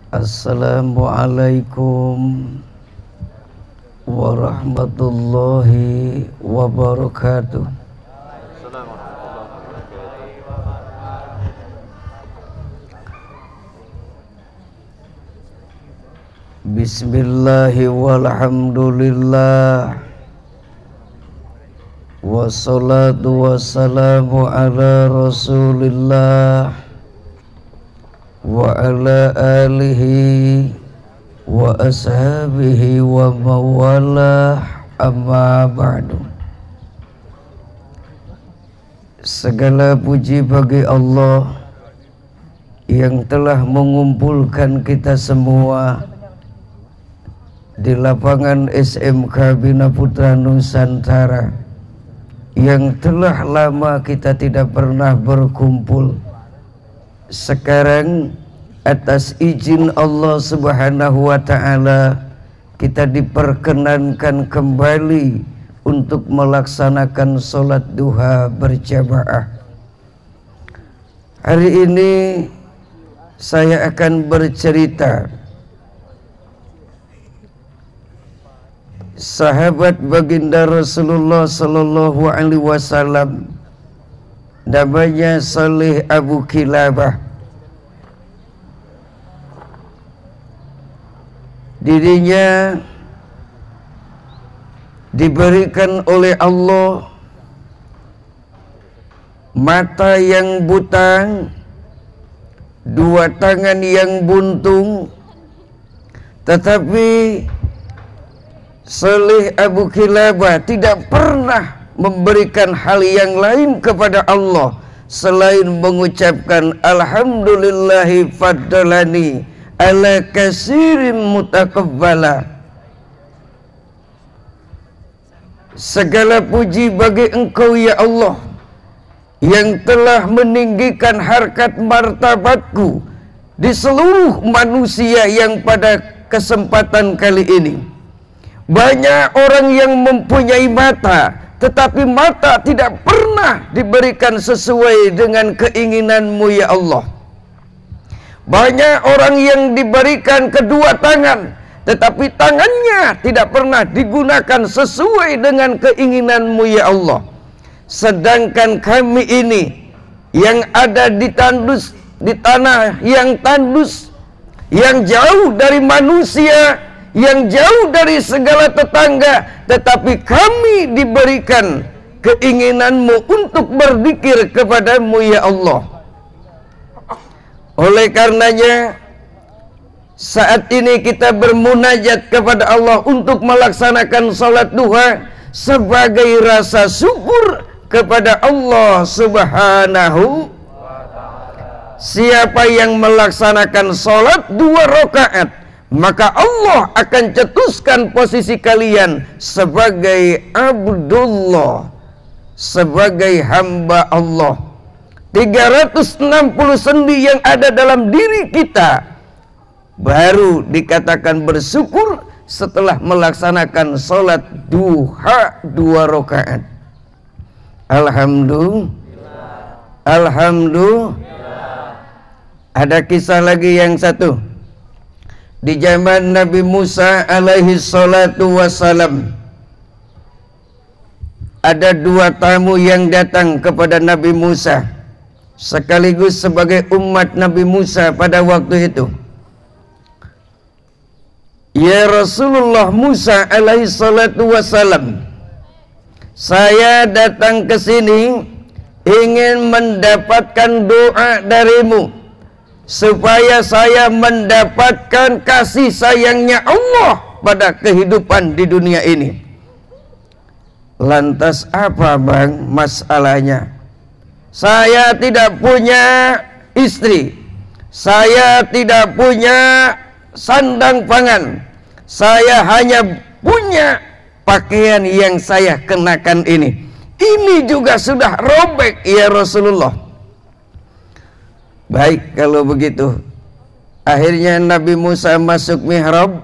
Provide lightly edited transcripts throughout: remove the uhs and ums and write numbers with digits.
Assalamualaikum warahmatullahi wabarakatuh. Bismillahi walhamdulillah, wassalatu wassalamu ala rasulillah wa ala alihi wa ashabihi wa mawalah, amma ba'du. Segala puji bagi Allah yang telah mengumpulkan kita semua di lapangan SMK Bina Putra Nusantara yang telah lama kita tidak pernah berkumpul. Sekarang atas izin Allah Subhanahu wa ta'ala kita diperkenankan kembali untuk melaksanakan sholat duha berjamaah. Hari ini saya akan bercerita sahabat baginda Rasulullah sallallahu alaihi wasallam, namanya Salih Abu Kilabah. Dirinya diberikan oleh Allah mata yang buta, dua tangan yang buntung, tetapi Salih Abu Kilabah tidak pernah memberikan hal yang lain kepada Allah selain mengucapkan alhamdulillahi faddalani ala kasirin mutakabbala. Segala puji bagi Engkau ya Allah yang telah meninggikan harkat martabatku di seluruh manusia yang pada kesempatan kali ini. Banyak orang yang mempunyai mata, tetapi mata tidak pernah diberikan sesuai dengan keinginanmu ya Allah. Banyak orang yang diberikan kedua tangan, tetapi tangannya tidak pernah digunakan sesuai dengan keinginanmu ya Allah. Sedangkan kami ini yang ada di tanah yang tandus, yang jauh dari manusia, yang jauh dari segala tetangga, tetapi kami diberikan keinginanmu untuk berzikir kepadamu ya Allah. Oleh karenanya saat ini kita bermunajat kepada Allah untuk melaksanakan salat duha sebagai rasa syukur kepada Allah Subhanahu. Siapa yang melaksanakan salat 2 rakaat, maka Allah akan cetuskan posisi kalian sebagai Abdullah, sebagai hamba Allah. 360 sendi yang ada dalam diri kita baru dikatakan bersyukur setelah melaksanakan sholat duha 2 rakaat. Alhamdulillah. Alhamdulillah. Ada kisah lagi yang satu. Di zaman Nabi Musa alaihi salatu wassalam, ada 2 tamu yang datang kepada Nabi Musa sekaligus sebagai umat Nabi Musa pada waktu itu. Ya Rasulullah Musa alaihi salatu wassalam, saya datang ke sini ingin mendapatkan doa darimu supaya saya mendapatkan kasih sayangnya Allah pada kehidupan di dunia ini. Lantas apa bang masalahnya? Saya tidak punya istri, saya tidak punya sandang pangan, saya hanya punya pakaian yang saya kenakan ini. Ini juga sudah robek ya Rasulullah. Baik kalau begitu. Akhirnya Nabi Musa masuk mihrab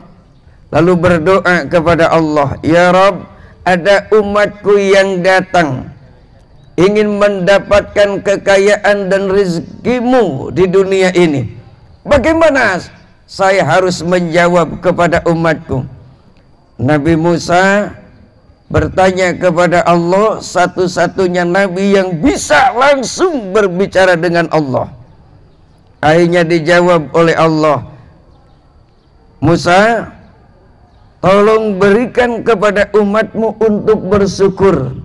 lalu berdoa kepada Allah, ya Rabb, ada umatku yang datang ingin mendapatkan kekayaan dan rezekimu di dunia ini. Bagaimana saya harus menjawab kepada umatku. Nabi Musa bertanya kepada Allah, satu-satunya nabi yang bisa langsung berbicara dengan Allah. Akhirnya dijawab oleh Allah, Musa, tolong berikan kepada umatmu untuk bersyukur.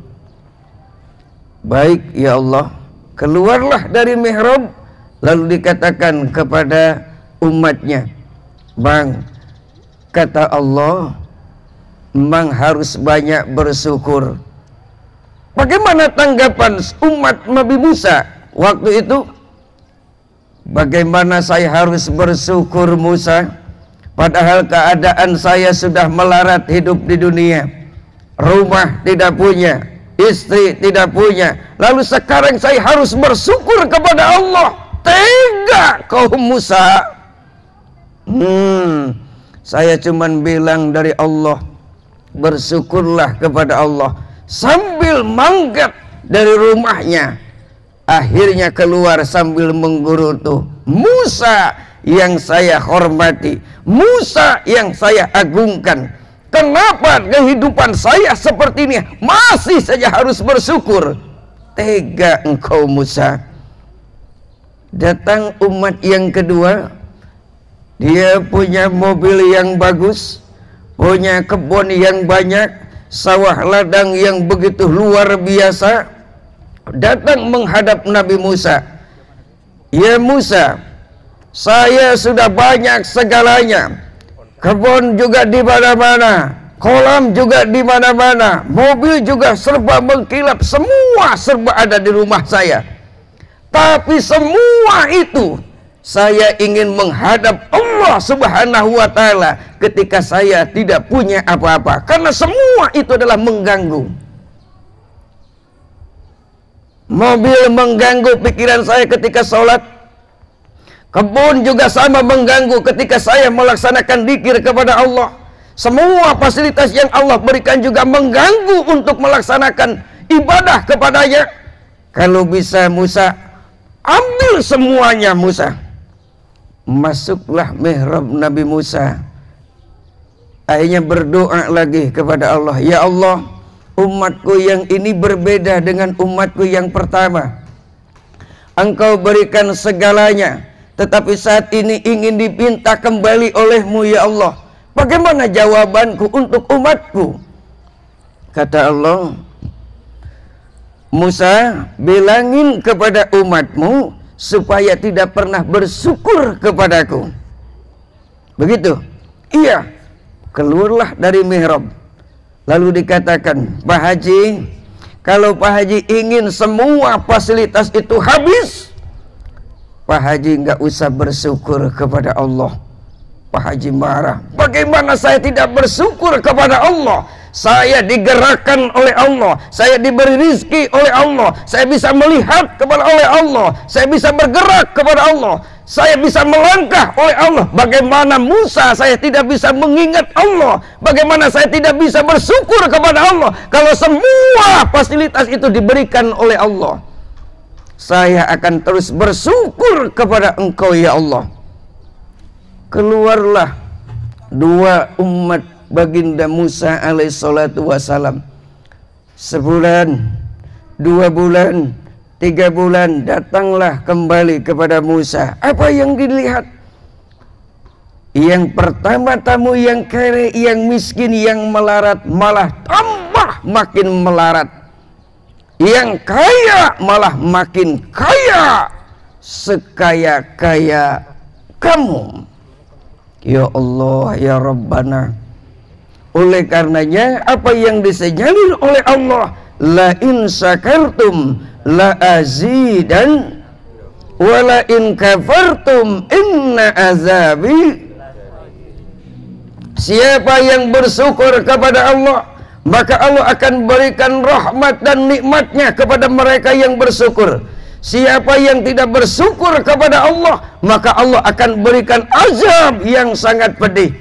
Baik ya Allah. Keluarlah dari mihrab, lalu dikatakan kepada umatnya, Bang, kata Allah, memang harus banyak bersyukur. Bagaimana tanggapan umat Nabi Musa waktu itu? Bagaimana saya harus bersyukur Musa? Padahal keadaan saya sudah melarat hidup di dunia. Rumah tidak punya, istri tidak punya. Lalu sekarang saya harus bersyukur kepada Allah. Tega kaum Musa. Saya cuman bilang dari Allah, bersyukurlah kepada Allah, sambil manggat dari rumahnya. Akhirnya keluar sambil menggerutu, Musa yang saya hormati, Musa yang saya agungkan, kenapa kehidupan saya seperti ini, masih saja harus bersyukur? Tega engkau Musa. Datang umat yang kedua, dia punya mobil yang bagus, punya kebun yang banyak, sawah ladang yang begitu luar biasa. Datang menghadap Nabi Musa. Ya Musa, saya sudah banyak segalanya. Kebun juga di mana-mana, kolam juga di mana-mana, mobil juga serba mengkilap, semua serba ada di rumah saya. Tapi semua itu saya ingin menghadap Allah Subhanahu wa Ta'ala ketika saya tidak punya apa-apa, karena semua itu adalah mengganggu. Mobil mengganggu pikiran saya ketika sholat, kebun juga sama mengganggu ketika saya melaksanakan dzikir kepada Allah. Semua fasilitas yang Allah berikan juga mengganggu untuk melaksanakan ibadah kepadanya. Kalau bisa Musa, ambil semuanya Musa. Masuklah mihrab Nabi Musa. Akhirnya berdoa lagi kepada Allah, ya Allah, umatku yang ini berbeda dengan umatku yang pertama. Engkau berikan segalanya, tetapi saat ini ingin dipinta kembali olehmu ya Allah. Bagaimana jawabanku untuk umatku? Kata Allah, Musa, bilangin kepada umatmu supaya tidak pernah bersyukur kepadaku. Begitu? Iya. Keluarlah dari mihrab. Lalu dikatakan, Pak Haji, kalau Pak Haji ingin semua fasilitas itu habis, Pak Haji nggak usah bersyukur kepada Allah. Pak Haji marah. Bagaimana saya tidak bersyukur kepada Allah? Saya digerakkan oleh Allah, saya diberi rizki oleh Allah, saya bisa melihat kepada oleh Allah, saya bisa bergerak kepada Allah, saya bisa melangkah oleh Allah. Bagaimana Musa saya tidak bisa mengingat Allah? Bagaimana saya tidak bisa bersyukur kepada Allah kalau semua fasilitas itu diberikan oleh Allah? Saya akan terus bersyukur kepada Engkau ya Allah. Keluarlah dua umat baginda Musa alaihissalatu wassalam. Sebulan, 2 bulan, 3 bulan, datanglah kembali kepada Musa. Apa yang dilihat? Yang pertama tamu yang kere, yang miskin, yang melarat malah tambah makin melarat. Yang kaya malah makin kaya, sekaya-kaya kamu. Ya Allah, ya Rabbana. Oleh karenanya apa yang disenyalir oleh Allah, la in syakartum la azidan wa la in kafartum inna azabi. Siapa yang bersyukur kepada Allah, maka Allah akan berikan rahmat dan nikmatnya kepada mereka yang bersyukur. Siapa yang tidak bersyukur kepada Allah, maka Allah akan berikan azab yang sangat pedih.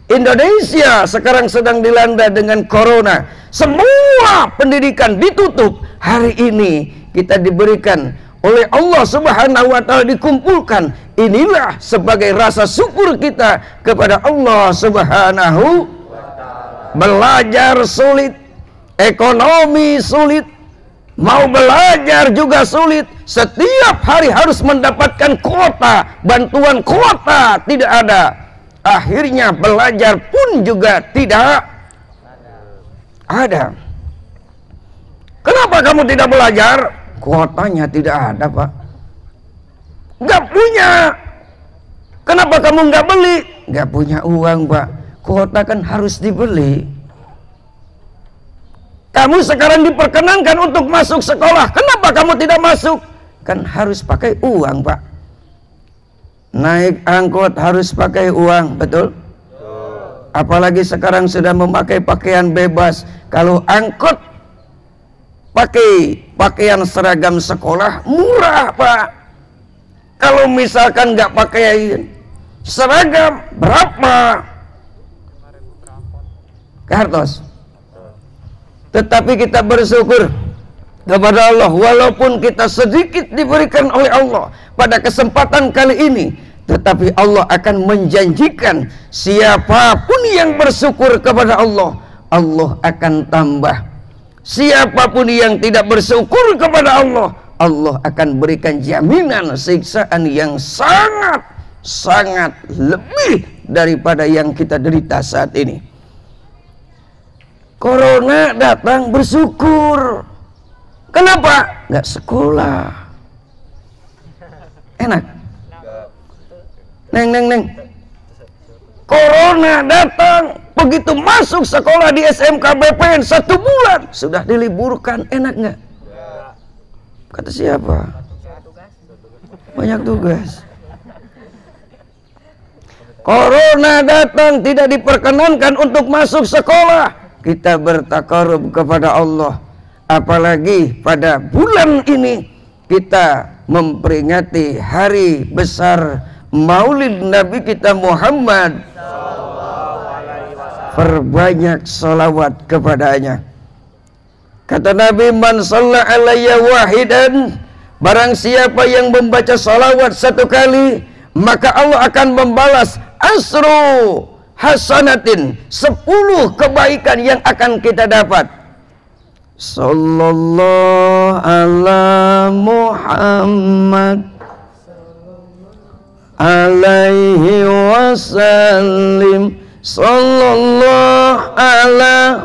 Indonesia sekarang sedang dilanda dengan corona. Semua pendidikan ditutup. Hari ini kita diberikan oleh Allah Subhanahu wa taala dikumpulkan. Inilah sebagai rasa syukur kita kepada Allah Subhanahu wa taala. Belajar sulit, ekonomi sulit, mau belajar juga sulit. Setiap hari harus mendapatkan kuota, bantuan kuota tidak ada. Akhirnya belajar pun juga tidak ada. Kenapa kamu tidak belajar? Kuotanya tidak ada, Pak. Nggak punya. Kenapa kamu nggak beli? Nggak punya uang, Pak. Kuota kan harus dibeli. Kamu sekarang diperkenankan untuk masuk sekolah. Kenapa kamu tidak masuk? Kan harus pakai uang, Pak. Naik angkot harus pakai uang, betul? Apalagi sekarang sudah memakai pakaian bebas. Kalau angkot pakai pakaian seragam sekolah murah, Pak. Kalau misalkan nggak pakai seragam berapa? Kartos. Tetapi kita bersyukur kepada Allah walaupun kita sedikit diberikan oleh Allah pada kesempatan kali ini, tetapi Allah akan menjanjikan siapapun yang bersyukur kepada Allah, Allah akan tambah. Siapapun yang tidak bersyukur kepada Allah, Allah akan berikan jaminan siksaan yang sangat lebih daripada yang kita derita saat ini. Corona datang bersyukur. Kenapa? Nggak sekolah. Enak. Neng. Corona datang. Begitu masuk sekolah di SMK BPN 1 bulan sudah diliburkan, enak nggak? Kata siapa? Banyak tugas. Corona datang tidak diperkenankan untuk masuk sekolah. Kita bertakarub kepada Allah. Apalagi pada bulan ini kita memperingati hari besar Maulid Nabi kita Muhammad. Perbanyak salawat kepadanya. Kata Nabi, man shalla alayya wahidan, barang siapa yang membaca salawat 1 kali, maka Allah akan membalas asru hasanatin, 10 kebaikan yang akan kita dapat. Sallallahu ala Muhammad alaihi wasallim. Sallallahu alaihi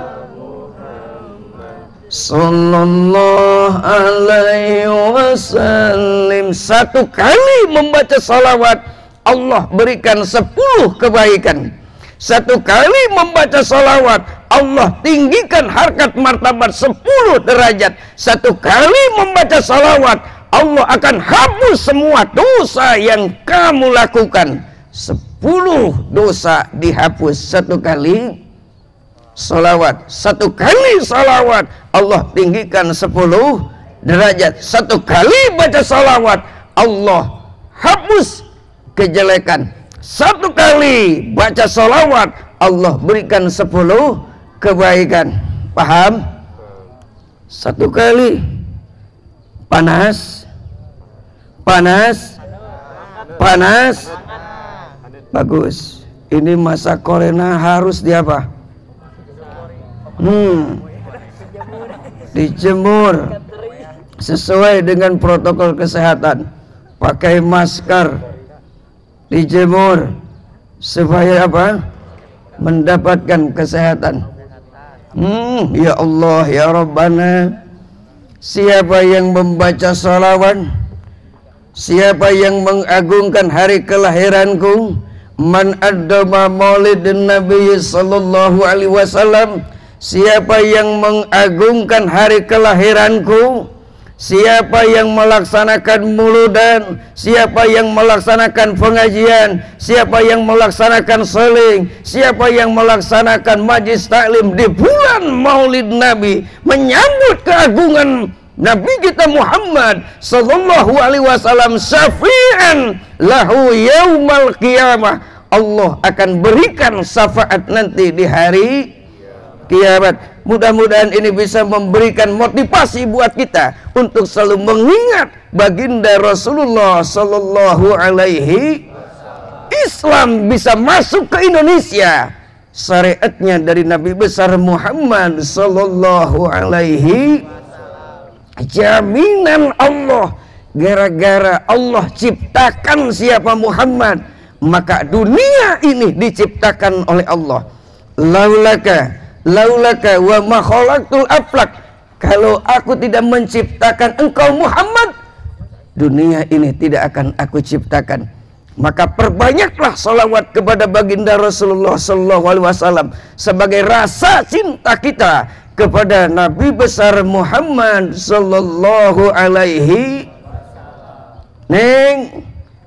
wasallim. 1 kali membaca salawat Allah berikan 10 kebaikan. 1 kali membaca salawat Allah tinggikan harkat martabat 10 derajat. 1 kali membaca salawat Allah akan hapus semua dosa yang kamu lakukan. 10 dosa dihapus 1 kali salawat. 1 kali salawat Allah tinggikan 10 derajat. 1 kali baca salawat Allah hapus kejelekan. 1 kali baca salawat Allah berikan 10 kebaikan. Paham? 1 kali panas bagus. Ini masa corona harus di apa? Dijemur sesuai dengan protokol kesehatan. Pakai masker, dijemur supaya apa? Mendapatkan kesehatan. Ya Allah, ya Rabbana, siapa yang membaca salawat, siapa yang mengagungkan hari kelahiranku, man addama maulidin Nabi sallallahu alaihi wasallam, siapa yang mengagungkan hari kelahiranku, siapa yang melaksanakan muludan, siapa yang melaksanakan pengajian, siapa yang melaksanakan seling, siapa yang melaksanakan majlis taklim di bulan Maulid Nabi, menyambut keagungan Nabi kita Muhammad sallallahu alaihi wasallam, syafi'an lahu yaumal qiyamah, Allah akan berikan syafaat nanti di hari kiamat. Mudah-mudahan ini bisa memberikan motivasi buat kita untuk selalu mengingat baginda Rasulullah sallallahu alaihi Islam bisa masuk ke Indonesia. Syariatnya dari Nabi besar Muhammad sallallahu alaihi jaminan Allah. Gara-gara Allah ciptakan siapa Muhammad, maka dunia ini diciptakan oleh Allah. Laulaka wa ma khalaqtul aflak. Kalau aku tidak menciptakan engkau Muhammad, dunia ini tidak akan aku ciptakan. Maka perbanyaklah salawat kepada baginda Rasulullah sallallahu alaihi wasallam sebagai rasa cinta kita kepada Nabi besar Muhammad sallallahu alaihi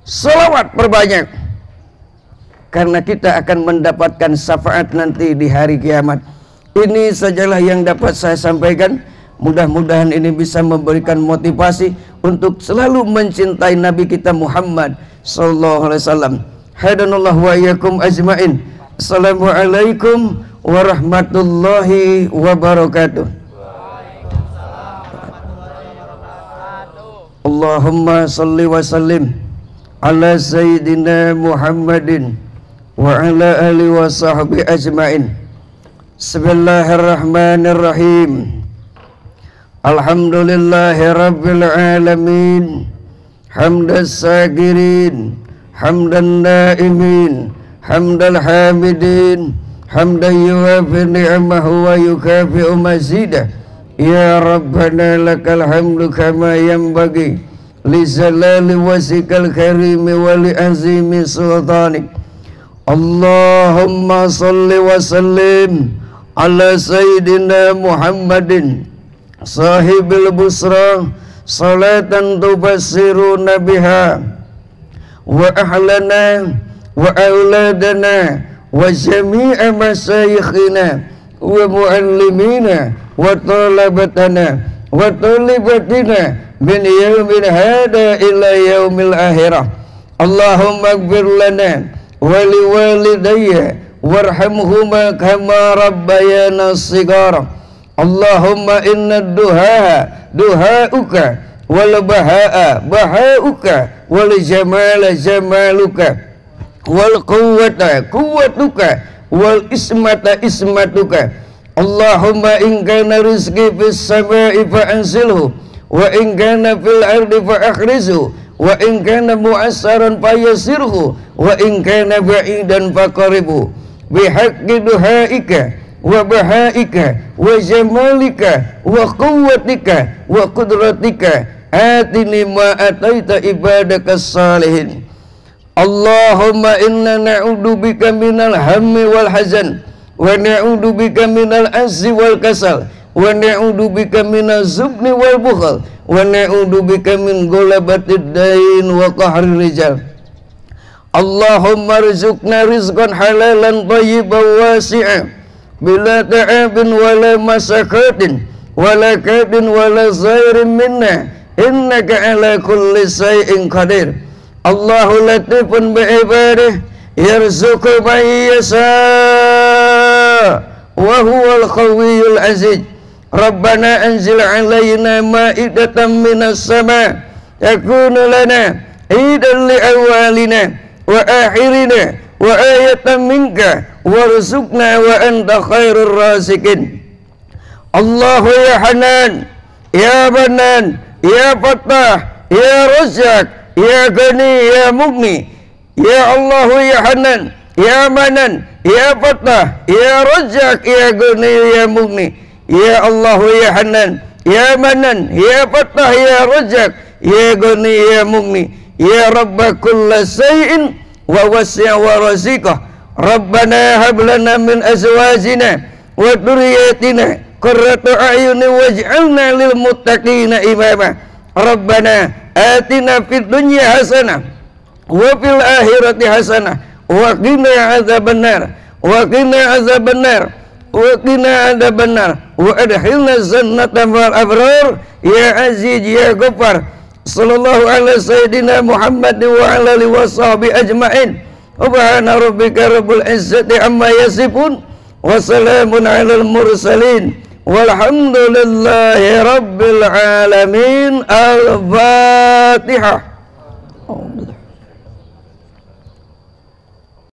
salawat perbanyak, karena kita akan mendapatkan syafaat nanti di hari kiamat. Ini sajalah yang dapat saya sampaikan. Mudah-mudahan ini bisa memberikan motivasi untuk selalu mencintai Nabi kita Muhammad sallallahu alaihi wasallam. Hadanallahu wa iyyakum ajmain. Assalamualaikum warahmatullahi wabarakatuh. Allahumma salli wa sallim ala sayyidina Muhammadin wa ala alihi wa sahbihi ajmain. Bismillahirrahmanirrahim. Alhamdulillahi rabbil alamin. Hamdas sagirin, hamdan naimin, hamdal hamidin, hamdan yuwafi ni'amahu wa yukafi'u mazidah. Ya Rabbana lakal hamdu kama yanbaghi li jalali wajhikal karimi wa li azimi sultanik. Allahumma salli wa sallim ala sayyidina Muhammadin sahibil busra salatan tubassiruna biha wa ahlana wa auladana wa jami'a masyayikhina wa muallimina wa talabatana wa talibatina min yawmin hada ila yaumil akhirah. Allahumma ighfir lana wa liwalidayya warhamhuma kama rabbayana shighara. Allahumma inna duha'uka wal baha'uka wal jamala jamaluka wal quwwatuka wal ismatuka. Allahumma in kana rizqi fis sama'i fa anzilhu wa in kana fil ardi fa akhrizhu wa in kana mu'assaran fa yassirhu wa in kana ba'idan fa qaribhu bihaqqi duhaika wa bahaika wa jamalika wa quwwatika wa qudratika atini ma ataita ibadaka salihin. Allahumma inna na'udzu bika minal hammi wal hazan wa na'udzu bika minal azzi wal kasal wa na'udzu bika minaz zubni wal bukhl wa na'udzu bika min ghalabatid dain wa qahril rijal. Allahumma rizqna rizqan halalan thayyiban wasi'an bila ta'abin wala masakatin wala kadin wala zairin minna innaka ala kulli shay'in qadir. Allahu latifun bi'ibadihi yarzuqu man yasha wa huwal qawiyyul aziz. Rabbana anzil 'alaina ma'idatan minas sama' takunu lana idan li awwalina wa akhirina wa ayatan minka warzuqna wa anta khairur raziqin. Allahu ya Hanan ya Manan ya Fattah ya Razzaq ya Ghani ya Mughni. Ya Allahu ya Hanan ya Manan ya Fattah ya Razzaq ya Ghani ya Mughni. Ya Allahu ya Hanan ya Manan ya Fattah ya Razzaq ya Ghani ya Mughni. Ya Rabba kulli shay'in wa wasi' wa raziqah. Rabbana hab lana min azwajina wa dhurriyyatina qurrata a'yunin waj'alna lil muttaqina imama. Rabbana atina fid dunya hasanah wa fil akhirati hasanah wa qina adzabannar wa qina adzabannar wa qina adzabannar wa adkhilna jannata ma'al abrar ya aziz ya ghaffar. Sallallahu ala sayyidina Muhammad wa ala alihi wa sahbihi ajma'in. Subhana rabbika rabbil izzati amma yasifun wassalamun alal mursalin walhamdulillahi rabbil alamin. Al-Fatihah.